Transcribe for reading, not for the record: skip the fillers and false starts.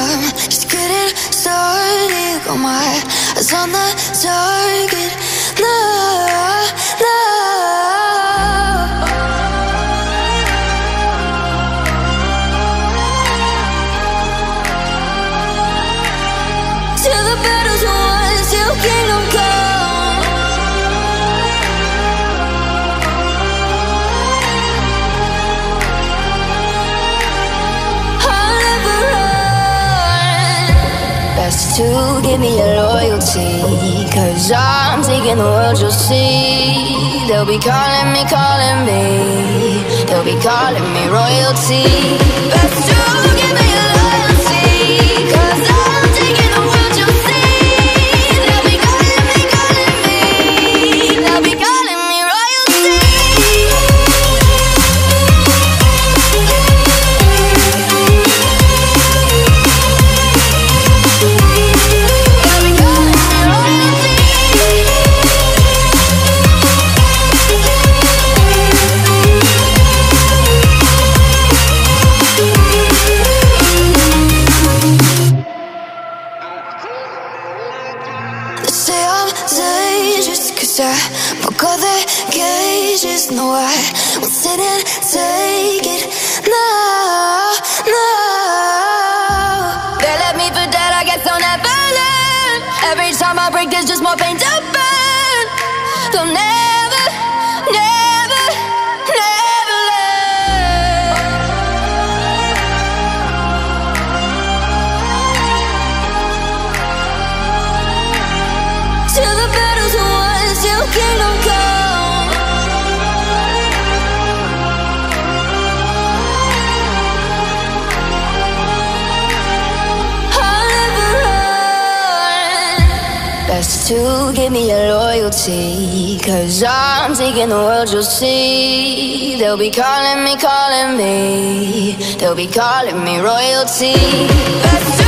I'm just getting started. Got my eyes on the target. No, no. Till the battle's won, till kingdom come. I'll never run. Best to give me your loyalty, 'cause I'm taking the world, you'll see. They'll be calling me, they'll be calling me royalty. Best to give me your loyalty, 'cause I'm taking the world, you'll see. They'll be calling me, they'll be calling me royalty. They'll be calling me royalty. They say I'm dangerous 'cause I broke all their cages. No, I won't sit and take it. No, no. They left me for dead, I guess I'll never learn. Every time I break, there's just more pain to burn. They'll never, never, never learn. Till the battle's won, till kingdom come. I'll never run. Best to give me your loyalty, 'cause I'm taking the world, you'll see. They'll be calling me, they'll be calling me royalty. Best